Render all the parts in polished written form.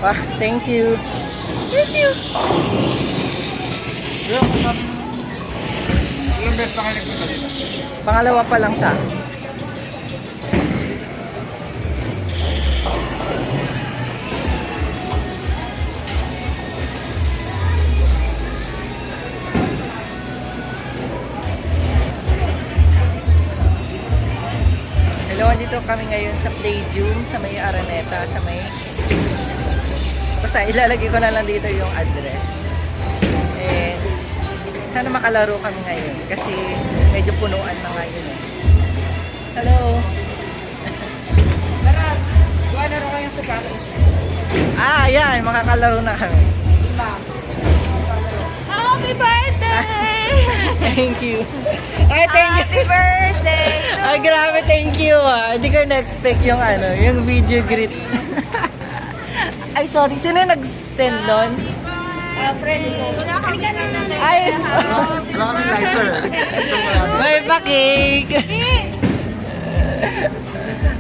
Ah, thank you. Thank you. Ilang beses na kayo nagpunta dito? Pangalawa pa lang sa. Hello, andito kami ngayon sa Playdium, sa may Araneta, sa may... Basta ilalagay ko na lang dito yung address. And sana makalaro kami ngayon kasi medyo punuan na ngayon eh. Hello! Tara, gawa na rin kayong sapatos. Ah, ayan, makakalaro na kami. Happy birthday! Thank you. Ay, thank you. Happy birthday! Ay, grabe, thank you ah. Hindi ko na-expect yung ano, yung video greet. Ay, sorry. Sino yung nag-send nun? Friend ko. Halika na natin. Ay, Wala kami lighter. may pa-cake.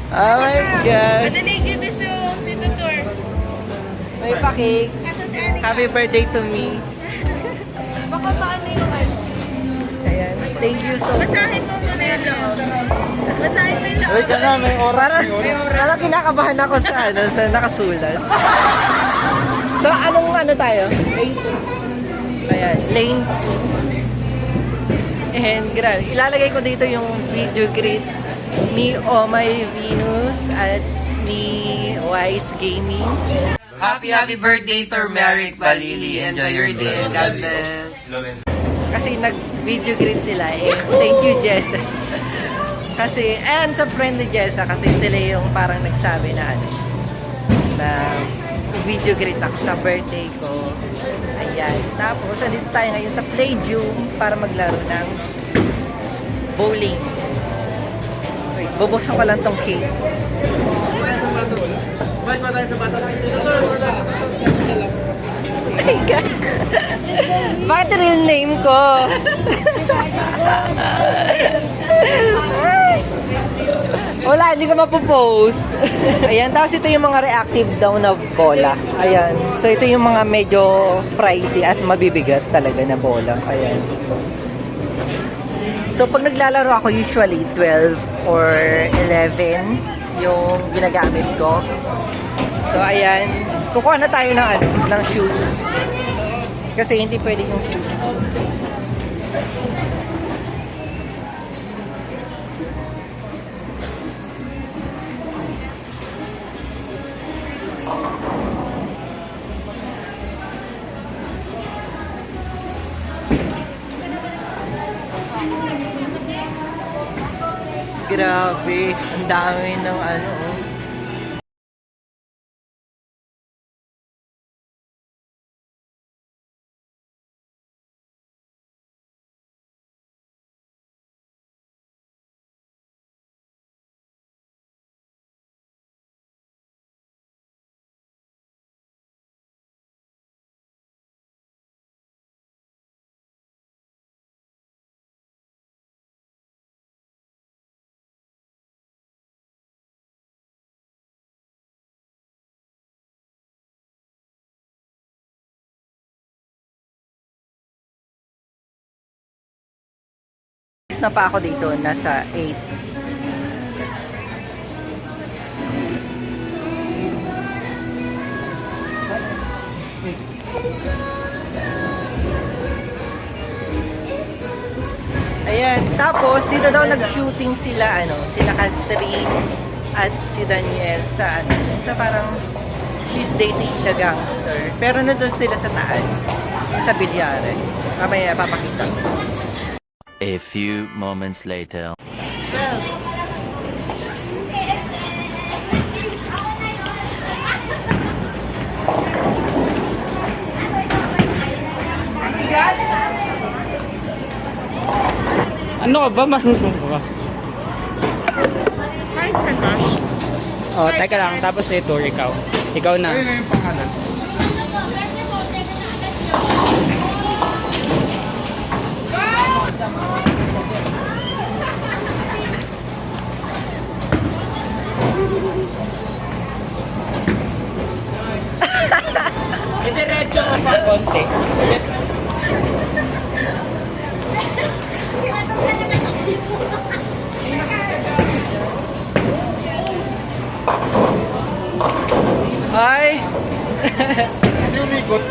Oh my God. Madali, give this to Tito Tour. May pa-cake. Kaso si Anika. Happy birthday to me. Baka paano yung ano? Ayan. Thank you so much. Basahin mo muna yung loob. Basahin mo yung loob. Ay ka na, may oras. Parang kinakabahan ako sa ano, sa nakasulat. So, anong ano tayo? Lane 2. Ayan, lane 2. And grabe, ilalagay ko dito yung video greet ni Omay Venus at ni Wise Gaming. Happy birthday to Merrick Balili. Enjoy your day. God bless. Kasi nag-video greet sila eh. Thank you, Jessa. Kasi, and sa friend ni Jessa, kasi sila yung parang nagsabi na ano, na video greet ako sa birthday ko. Ayan. Tapos, andito tayo ngayon sa Playdium para maglaro ng bowling. Wait, bubusan ko lang tong cake. Bye pa tayo sa bata. Oh my God! Bakit real name ko? Wala, hindi ko mapopost. Ayan, tapos ito yung mga reactive daw na bola. Ayan. So ito yung mga medyo pricey at mabibigat talaga na bola. Ayan. So pag naglalaro ako, usually 12 or 11 yung ginagamit ko. So ayan, kukuha na tayo ng, ano, ng shoes. Kasi hindi pwede yung shoes. Grabe, ang dami ng ano. Oh. Na pa ako dito, nasa 8. Ayan, tapos dito daw nag-shooting sila, ano, sila Catherine at si Daniel sa, ano, sa parang She's Dating the Gangster. Pero nandun sila sa taas, sa bilyare. Mamaya papakita ko. A few moments later. Ano ka ba? Marunong ka ba? Oh, teka lang. Tapos ito, ikaw. Ikaw na. Ayun na yung pangalan. Diretso ko pa konti. Ay! Yung likot.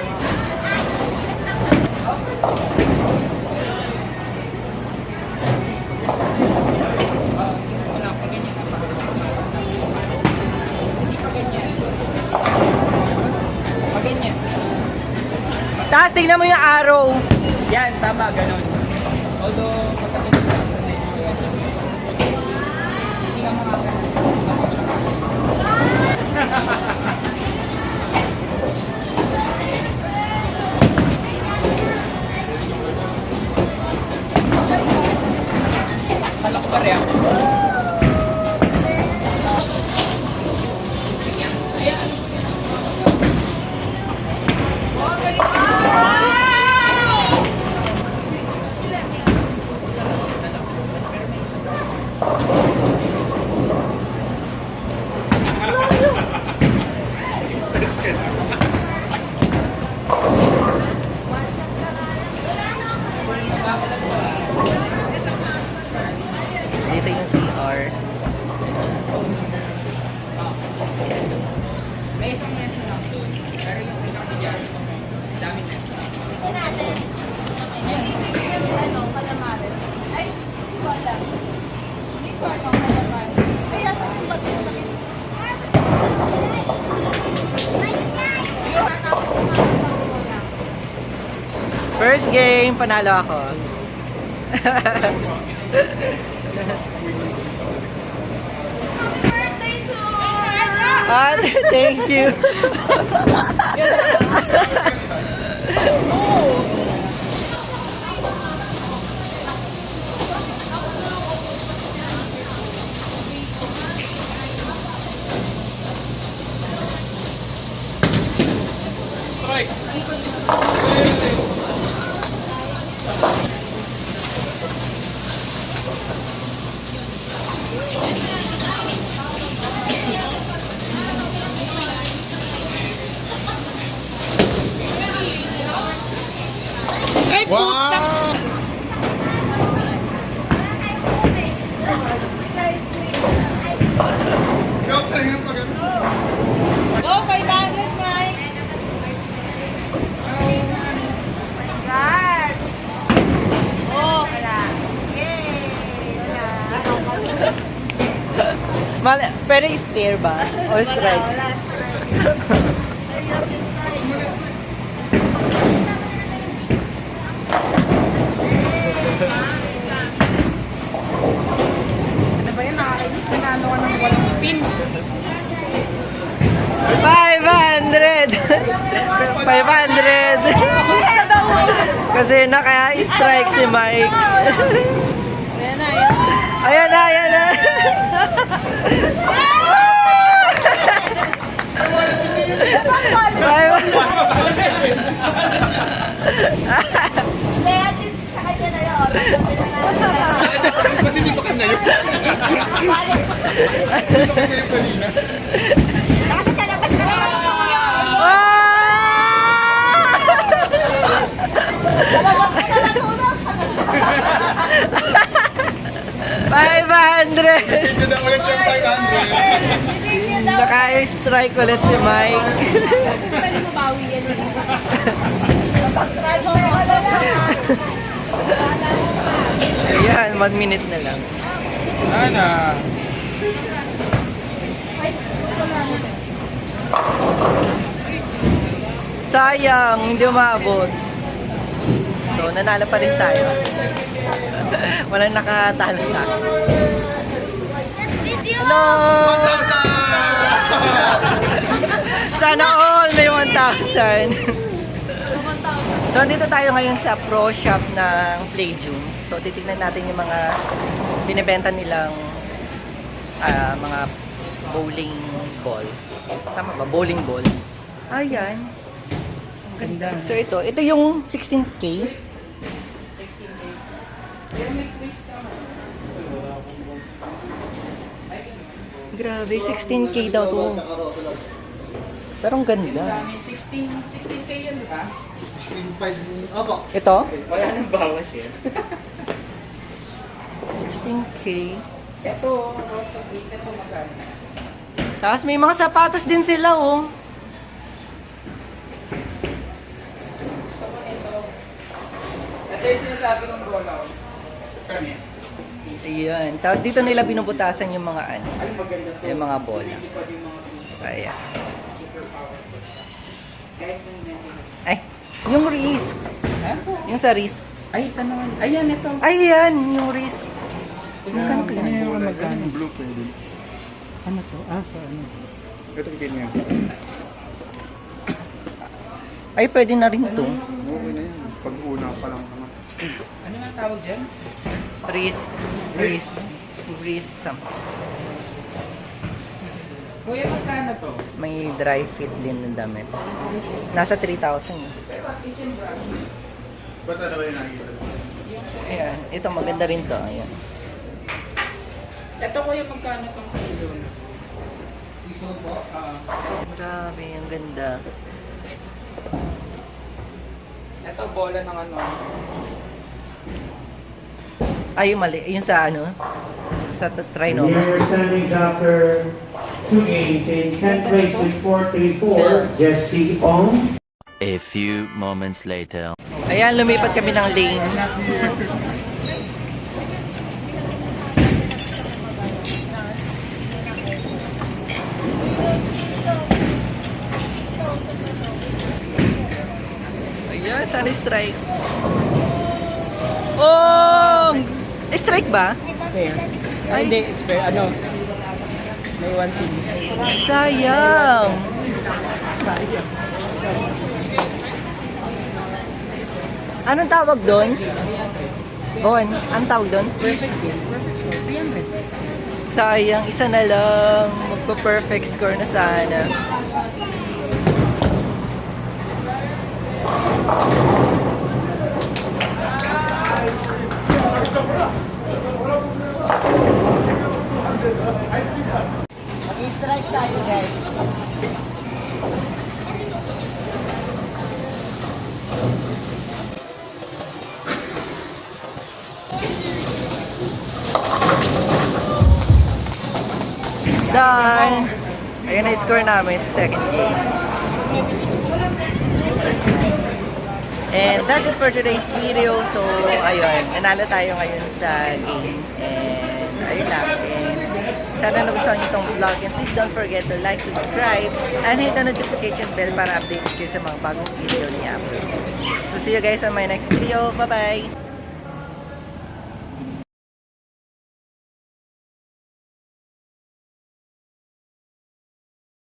Paganyan. Tapos tingnan mo yung arrow. Yan, tama, ganun. Although, pagkakinig lang. Hindi ka makakaganon. Kala ko ba rin? Dito yung CR. May isang mention lang. Pero yung pinakabigyan ko, dami mention. First game, panalo ako. Thank you. Wow! Ikaw pa rin yung pagano. Go, 500, Mike! God! Oh, wala. Yay! Wala. Pwede i-steer ba? O strike? Wala. Ano ba yun? Nakakainis na ano ka ng walang pin. 500! 500! Kasi naka-strike si Mike. Ayan na, ayan. Ayan na, ayan na! Hindi, atin sa kanya na yun. Ba't hindi pa kanya yun? Hindi pa kanya yung kanina. Kasi sa labas ka lang natutulog. Sa labas ka lang natulog. 500! Hindi na ulit yung 500. Bibigyan daw. Naka-strike ulit si Mike. Pwede mo bawi yan. Transfer mo na lang. Ayan, 1 minute na lang. Ana. Sayang, hindi umabot. So, nanalo pa rin tayo. Walang nakatalo sa akin. Hello! 1,000! Sana all may 1,000. So, dito tayo ngayon sa pro shop ng Playjune. So, titignan natin yung mga binibenta nilang mga bowling ball. Tama ba? Bowling ball. Ayan. Ang ganda. So, ito yung 16K. Grabe, 16K daw to. Pero ang ganda. 16K yan, di ba? 16.5. Opo. Ito? Wala nang bawas yan. 16K. Ito magkano? Tapos may mga sapatos din sila, oh. Ito yung sinasabi ng bola. Kano yan? Ayan. Tapos dito nila binubutasan yung mga ano, Ay, maganda to. yung mga bola. Hindi pa din mga Ayan. super powerful. Kahit yung Ay, yung wrist. Yung sa wrist. Ay, tanong. Ayan, ito. Ayan, yung wrist. Magkano kaya? Wala yan. Yung blue pwede. Ano to? So ano? Itong ganyan. Ay, pwede na rin to. Okay na yan. Pag-una pa lang naman. Ano nga tawag dyan? Wrist. Wrist. Wrist. Kuya, magkano to? May dry fit din ng damit. Nasa 3,000. Pero at least yung brand. Ba't ano ba yung nakikita? Ayan. Ito, maganda rin to. Ayan. Ito kuya, magkano tong piso na? Grabe, ang ganda. Ito bola ng ano? Ay, yung mali. Yung sa ano? Sa Trinoma. Winner standings after 2 games in 10th place with 4-3-4, Jesse Ong. A few moments later. Ayan, lumipat kami ng lane. Ayan, sana strike. Oh! Strike ba? Spare. Ay. Hindi, spare. Ano? May one team. Sayang. Sayang. Anong tawag doon? Bon, anong tawag doon? Perfect game. Perfect score. 300. Sayang, isa na lang. Magpa-perfect score na sana. Mag-strike tayo, guys. Done! Ayun na yung score namin sa second game. And that's it for today's video. So, ayun. Nanalo tayo ngayon sa game. And, ayun lang. And, sana nagustuhan niyo itong vlog. And please don't forget to like, subscribe, and hit the notification bell para update kayo sa mga bagong video ni Apple. So, see you guys on my next video. Bye-bye!